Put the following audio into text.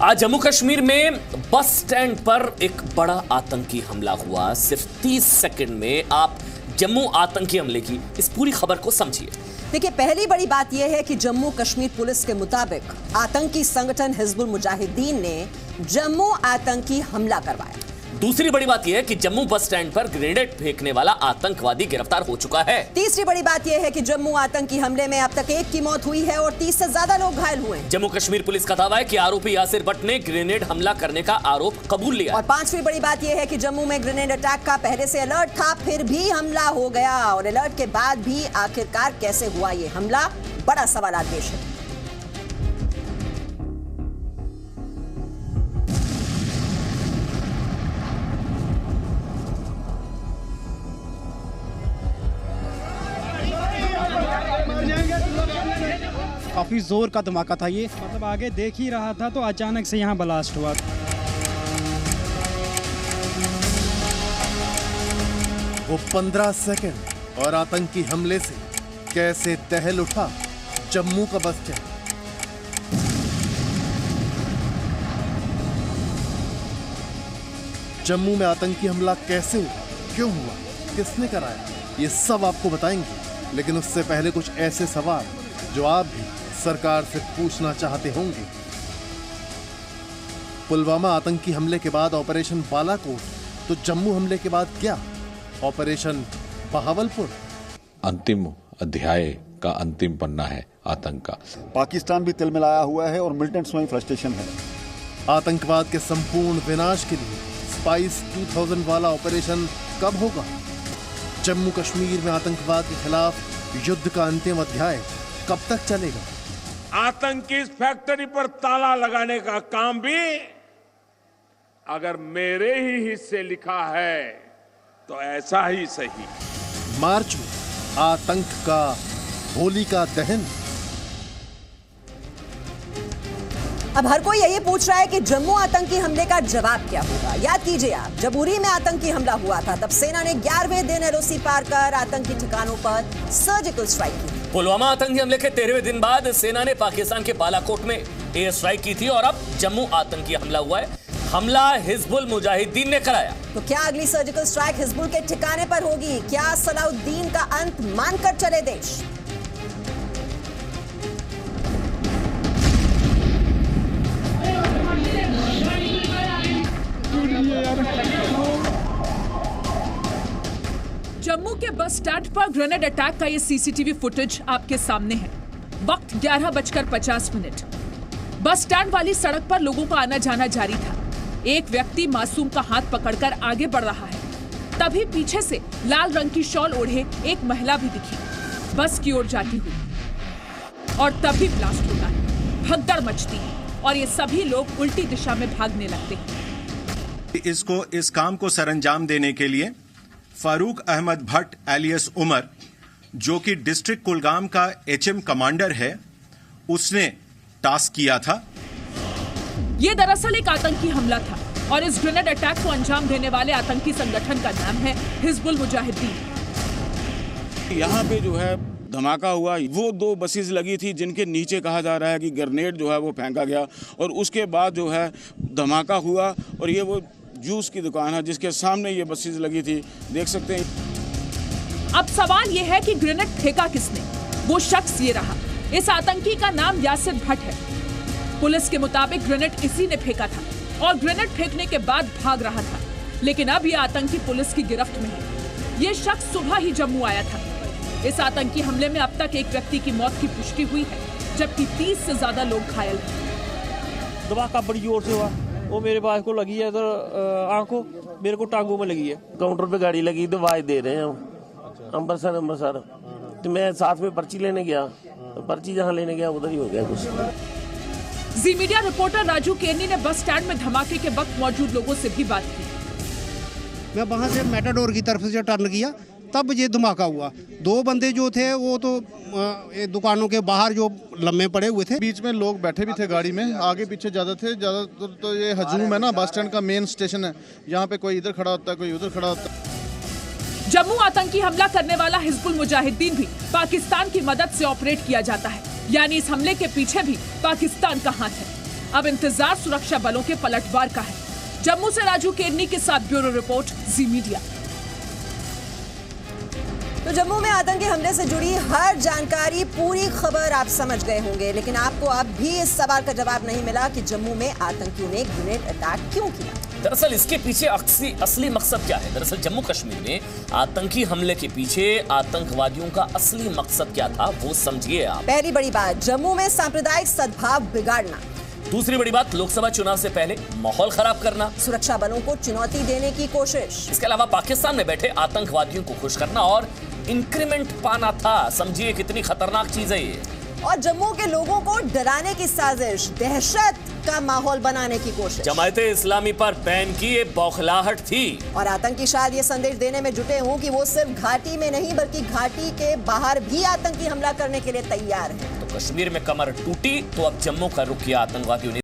आज जम्मू कश्मीर में bus stand पर एक बड़ा आतंकी हमला हुआ। सिर्फ 30 सेकंड में आप जम्मू आतंकी हमले की इस पूरी खबर को समझिए। देखिए, पहली बड़ी बात यह है कि जम्मू कश्मीर पुलिस के मुताबिक आतंकी संगठन हिजबुल मुजाहिदीन ने जम्मू आतंकी हमला करवाया। दूसरी बड़ी बात यह है कि जम्मू बस स्टैंड पर ग्रेनेड फेंकने वाला आतंकवादी गिरफ्तार हो चुका है। तीसरी बड़ी बात यह है कि जम्मू आतंकी हमले में अब तक 1 की मौत हुई है और 30 से ज्यादा लोग घायल हुए हैं। जम्मू कश्मीर पुलिस का दावा है कि आरोपी यासिर भट्ट ने ग्रेनेड हमला करने का आरोप कबूल लिया। और पांचवी बड़ी बात यह है कि जम्मू में ग्रेनेड अटैक का पहले से अलर्ट था, फिर भी हमला हो गया और अलर्ट के बाद भी आखिरकार कैसे हुआ ये हमला, बड़ा सवाल पेश है। काफी जोर का धमाका था ये, मतलब आगे देख ही रहा था तो अचानक से यहाँ ब्लास्ट हुआ। वो 15 सेकंड और आतंकी हमले से कैसे दहल उठा जम्मू का बस स्टैंड। जम्मू में आतंकी हमला कैसे हुआ, क्यों हुआ, किसने कराया, ये सब आपको बताएंगे। लेकिन उससे पहले कुछ ऐसे सवाल जो आप भी सरकार से पूछना चाहते होंगे। पुलवामा आतंकी हमले के बाद ऑपरेशन बालाकोट, तो जम्मू हमले के बाद क्या, ऑपरेशन बहावलपुर। अंतिम अध्याय का अंतिम पन्ना है आतंक का। पाकिस्तान भी तिलमिलाया हुआ है और मिलिटेंट्स में फ्रस्ट्रेशन है। आतंकवाद के संपूर्ण विनाश के लिए स्पाइस 2000 वाला ऑपरेशन कब होगा? जम्मू कश्मीर में आतंकवाद के खिलाफ युद्ध का अंतिम अध्याय कब तक चलेगा? आतंकी फैक्ट्री पर ताला लगाने का काम भी अगर मेरे ही हिस्से लिखा है तो ऐसा ही सही। मार्च में आतंक का होलिका दहन। अब हर कोई यही पूछ रहा है कि जम्मू आतंकी हमले का जवाब क्या होगा। याद कीजिए आप, जब उरी में आतंकी हमला हुआ था तब सेना ने 11वें दिन एलओसी पार कर आतंकी ठिकानों पर सर्जिकल स्ट्राइक की। पुलवामा आतंकी हमले के 13वें दिन बाद सेना ने पाकिस्तान के बालाकोट में एयर स्ट्राइक की थी और अब जम्मू आतंकी हमला हुआ है। हमला हिजबुल मुजाहिदीन ने कराया। तो क्या अगली सर्जिकल स्ट्राइक हिजबुल के ठिकाने पर होगी? क्या सलाउद्दीन का अंत मानकर चले देश? जम्मू के बस स्टैंड पर ग्रेनेड अटैक का ये सीसीटीवी फुटेज आपके सामने है। वक्त 11:50। बस स्टैंड वाली सड़क पर लोगों का आना जाना जारी था। एक व्यक्ति मासूम का हाथ पकड़कर आगे बढ़ रहा है। तभी पीछे से लाल रंग की शॉल ओढ़े एक महिला भी दिखी, बस की ओर जाती हुई। और तभी ब्लास्ट होता है, भगदड़ मचती है और ये सभी लोग उल्टी दिशा में भागने लगते हैं। इस काम को सरंजाम देने के लिए फारूक अहमद भट्ट एलियस उमर, जो कि डिस्ट्रिक्ट कुलगाम का एचएम कमांडर है, उसने टास्क किया था। ये दरअसल एक आतंकी हमला था और इस ग्रेनेड अटैक को अंजाम देने वाले आतंकी संगठन का नाम है हिजबुल मुजाहिदीन। यहाँ पे जो है धमाका हुआ, वो 2 बसेस लगी थी जिनके नीचे कहा जा रहा है कि ग्रेनेड जो है वो फेंका गया और उसके बाद जो है धमाका हुआ। और ये वो जूस की दुकान है जिसके सामने ये बसेस लगी थी, देख सकते हैं। अब सवाल ये है कि ग्रेनेड फेंका किसने? वो शख्स ये रहा। इस आतंकी का नाम यासिर भट्ट है। पुलिस के मुताबिक ग्रेनेड इसी ने फेंका था और ग्रेनेड फेंकने के बाद भाग रहा था। लेकिन अब ये आतंकी पुलिस की गिरफ्त में है। ये शख्स सुबह ही जम्मू आया था। इस आतंकी हमले में अब तक एक व्यक्ति की मौत की पुष्टि हुई है, जबकि 30 से ज्यादा लोग घायल हैं। धमाका बड़ी जोर से हुआ, वो मेरे पास को लगी है इधर आंखों, मेरे को टांगों में लगी है। काउंटर पे गाड़ी लगी, दवाई दे रहे हैं अमृतसर। तो मैं साथ में पर्ची लेने गया, तो पर्ची जहाँ लेने गया उधर ही हो गया कुछ। जी मीडिया रिपोर्टर राजू केनी ने बस स्टैंड में धमाके के वक्त मौजूद लोगों से भी बात की। मैं वहाँ से मेटाडोर की तरफ से टर्न किया, तब ये धमाका हुआ। 2 बंदे जो थे वो तो दुकानों के बाहर जो लम्बे पड़े हुए थे। बीच में लोग बैठे भी थे गाड़ी में, आगे पीछे ज़्यादा थे। ज़्यादातर तो ये हजूम है ना, बस स्टैंड का मेन स्टेशन है, यहाँ पे कोई इधर खड़ा होता है, कोई उधर खड़ा होता है। जम्मू आतंकी हमला करने वाला हिजबुल मुजाहिदीन भी पाकिस्तान की मदद से ऑपरेट किया जाता है, यानी इस हमले के पीछे भी पाकिस्तान का हाथ है। अब इंतजार सुरक्षा बलों के पलटवार का है। जम्मू से राजू केरनी के साथ ब्यूरो रिपोर्ट, जी मीडिया। तो जम्मू में आतंकी हमले से जुड़ी हर जानकारी, पूरी खबर आप समझ गए होंगे, लेकिन आपको अब भी इस सवाल का जवाब नहीं मिला कि जम्मू में आतंकियों ने ग्रेनेड अटैक क्यों किया। दरअसल इसके पीछे असली मकसद क्या है? दरअसल जम्मू कश्मीर में आतंकी हमले के पीछे आतंकवादियों का असली मकसद क्या था, वो समझिए आप। पहली बड़ी बात, जम्मू में सांप्रदायिक सद्भाव बिगाड़ना। दूसरी बड़ी बात, लोकसभा चुनाव से पहले माहौल खराब करना, सुरक्षा बलों को चुनौती देने की कोशिश। इसके अलावा पाकिस्तान में बैठे आतंकवादियों को खुश करना और इंक्रीमेंट पाना था। समझिए कितनी खतरनाक चीज है ये। और जम्मू के लोगों को डराने की साजिश, दहशत का माहौल बनाने की कोशिश। जमायते इस्लामी पर बैन की ये बौखलाहट थी। और आतंकी शायद ये संदेश देने में जुटे हों कि वो सिर्फ घाटी में नहीं बल्कि घाटी के बाहर भी आतंकी हमला करने के लिए तैयार हैं। तो कश्मीर में कमर टूटी तो अब जम्मू का रुख किया आतंकवादियों ने।